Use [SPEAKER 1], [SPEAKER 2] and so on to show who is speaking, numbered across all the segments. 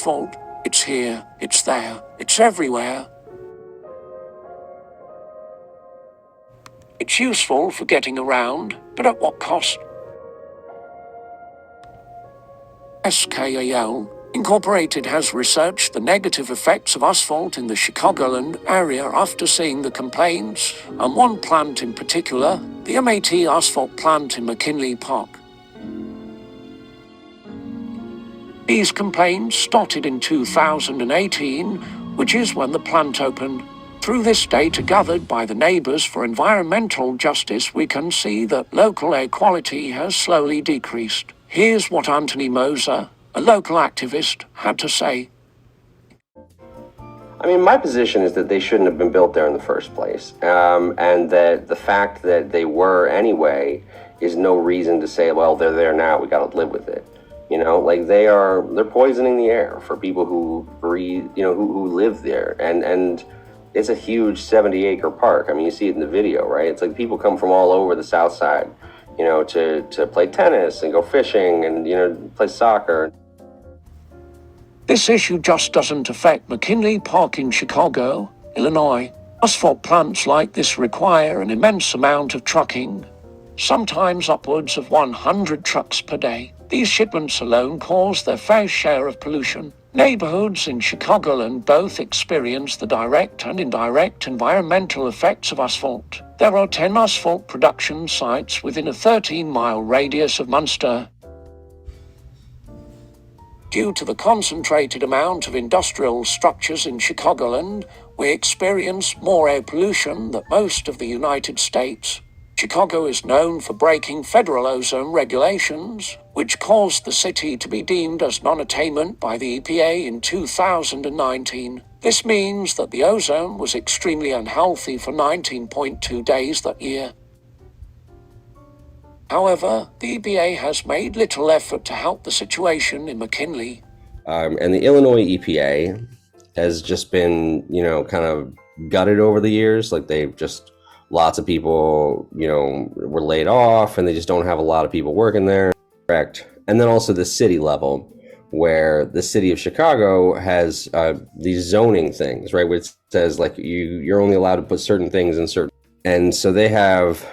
[SPEAKER 1] asphalt. It's here, it's there, it's everywhere. It's useful for getting around, but at what cost? SKAL Incorporated has researched the negative effects of asphalt in the Chicagoland area after seeing the complaints, and one plant in particular, the MAT asphalt plant in McKinley Park. These complaints started in 2018, which is when the plant opened. Through this data gathered by the Neighbors for Environmental Justice, we can see that local air quality has slowly decreased. Here's what Anthony Moser, a local activist, had to say.
[SPEAKER 2] I mean, my position is that they shouldn't have been built there in the first place, and that the fact that they were anyway is no reason to say, well, they're there now, we got to live with it. You know, like they're poisoning the air for people who breathe, you know, who live there, and it's a huge 70-acre park. I mean, you see it in the video, right? It's like people come from all over the South Side, you know, to play tennis and go fishing and, you know, play soccer.
[SPEAKER 1] This issue just doesn't affect McKinley Park in Chicago, Illinois. Asphalt plants like this require an immense amount of trucking, sometimes upwards of 100 trucks per day. These shipments alone cause their fair share of pollution. Neighborhoods in Chicagoland both experience the direct and indirect environmental effects of asphalt. There are 10 asphalt production sites within a 13-mile radius of Munster. Due to the concentrated amount of industrial structures in Chicagoland, we experience more air pollution than most of the United States. Chicago is known for breaking federal ozone regulations, which caused the city to be deemed as non-attainment by the EPA in 2019. This means that the ozone was extremely unhealthy for 19.2 days that year. However, the EPA has made little effort to help the situation in McKinley.
[SPEAKER 2] And the Illinois EPA has just been, you know, kind of gutted over the years. Like lots of people, you know, were laid off and they just don't have a lot of people working there. Correct. And then also the city level, where the city of Chicago has these zoning things, right? Which says like you're only allowed to put certain things in certain. And so they have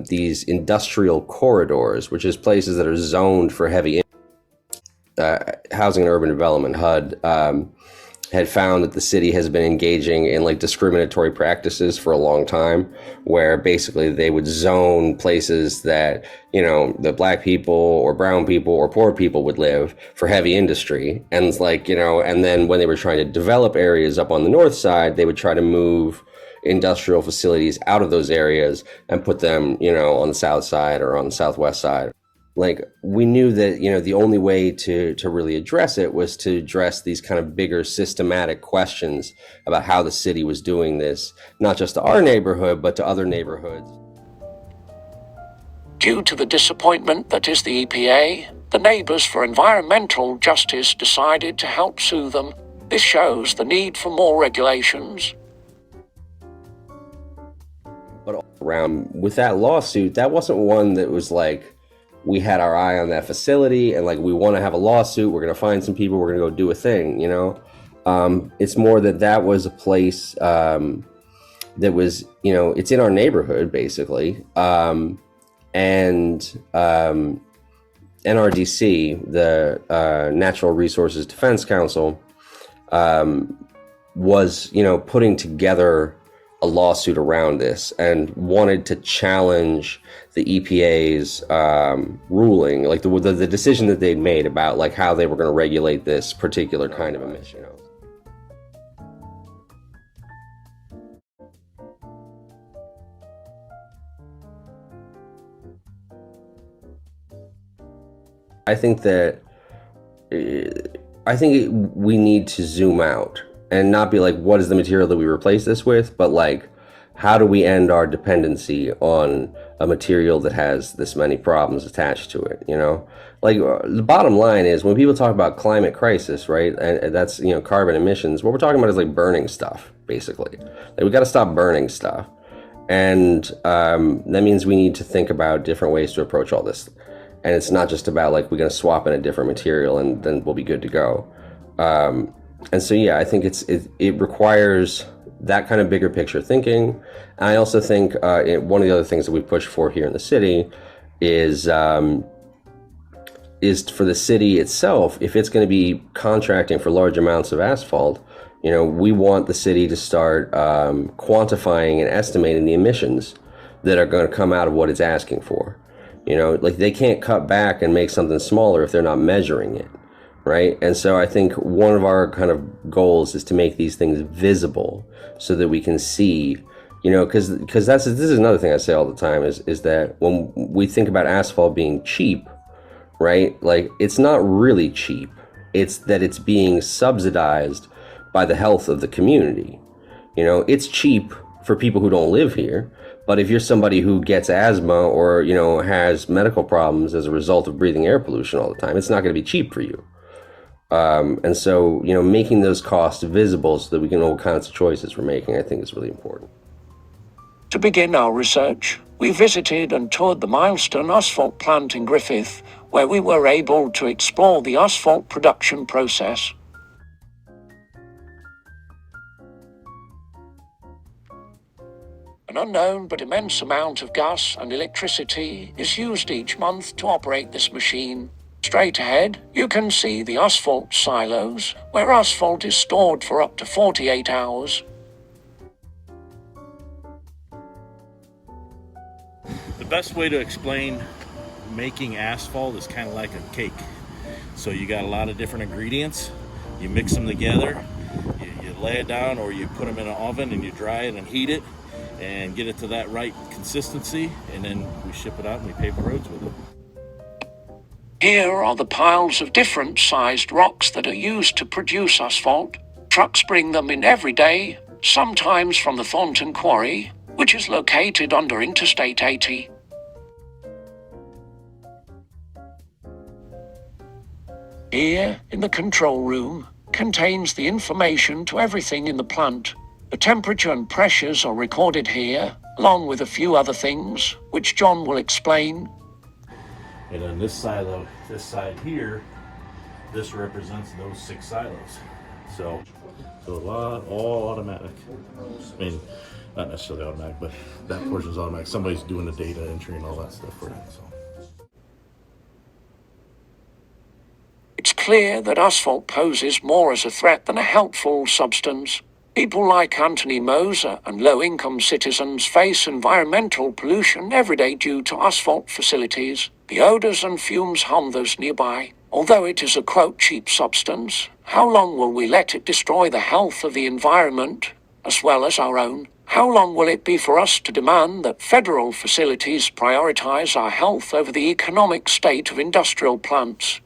[SPEAKER 2] these industrial corridors, which is places that are zoned for heavy housing and urban development. HUD had found that the city has been engaging in like discriminatory practices for a long time, where basically they would zone places that, you know, the black people or brown people or poor people would live for heavy industry. And it's like, you know, and then when they were trying to develop areas up on the north side, they would try to move industrial facilities out of those areas and put them, you know, on the south side or on the southwest side. Like, we knew that, you know, the only way to really address it was to address these kind of bigger systematic questions about how the city was doing this, not just to our neighborhood, but to other neighborhoods.
[SPEAKER 1] Due to the disappointment that is the EPA, the Neighbors for Environmental Justice decided to help sue them. This shows the need for more regulations.
[SPEAKER 2] But all around with that lawsuit, that wasn't one that was like, we had our eye on that facility and like, we want to have a lawsuit, we're going to find some people, we're going to go do a thing, you know? It's more that was a place that was, you know, it's in our neighborhood basically. And NRDC, the Natural Resources Defense Council, was, you know, putting together a lawsuit around this and wanted to challenge the EPA's ruling, like the decision that they'd made about like how they were going to regulate this particular kind of emission. You know? I think we need to zoom out and not be like, what is the material that we replace this with, but like, how do we end our dependency on a material that has this many problems attached to it, you know? Like, the bottom line is, when people talk about climate crisis, right, and that's, you know, carbon emissions, what we're talking about is like burning stuff, basically. Like, we got to stop burning stuff. And that means we need to think about different ways to approach all this. And it's not just about like, we're going to swap in a different material and then we'll be good to go. And so, yeah, I think it requires that kind of bigger picture thinking. And I also think one of the other things that we push for here in the city is for the city itself, if it's going to be contracting for large amounts of asphalt, we want the city to start quantifying and estimating the emissions that are going to come out of what it's asking for. Like they can't cut back and make something smaller if they're not measuring it, right? And so I think one of our kind of goals is to make these things visible so that we can see, because this is another thing I say all the time is that when we think about asphalt being cheap, right? Like it's not really cheap. It's that it's being subsidized by the health of the community. It's cheap for people who don't live here, but if you're somebody who gets asthma or, has medical problems as a result of breathing air pollution all the time, it's not going to be cheap for you. And so, making those costs visible so that we can know what kinds of choices we're making, I think is really important.
[SPEAKER 1] To begin our research, we visited and toured the Milestone asphalt plant in Griffith, where we were able to explore the asphalt production process. An unknown but immense amount of gas and electricity is used each month to operate this machine. Straight ahead, you can see the asphalt silos, where asphalt is stored for up to 48 hours.
[SPEAKER 3] The best way to explain making asphalt is kind of like a cake. So you got a lot of different ingredients, you mix them together, you lay it down, or you put them in an oven and you dry it and heat it and get it to that right consistency, and then we ship it out and we pave the roads with it.
[SPEAKER 1] Here are the piles of different sized rocks that are used to produce asphalt. Trucks bring them in every day, sometimes from the Thornton Quarry, which is located under Interstate 80. Here, in the control room, contains the information to everything in the plant. The temperature and pressures are recorded here, along with a few other things, which John will explain.
[SPEAKER 3] And on this silo, this side here, this represents those 6 silos. So a lot, all automatic. I mean, not necessarily automatic, but that portion is automatic. Somebody's doing the data entry and all that stuff for it. So.
[SPEAKER 1] It's clear that asphalt poses more as a threat than a helpful substance. People like Anthony Moser and low-income citizens face environmental pollution every day due to asphalt facilities. The odors and fumes harm those nearby. Although it is a, quote, cheap substance, how long will we let it destroy the health of the environment, as well as our own? How long will it be for us to demand that federal facilities prioritize our health over the economic state of industrial plants?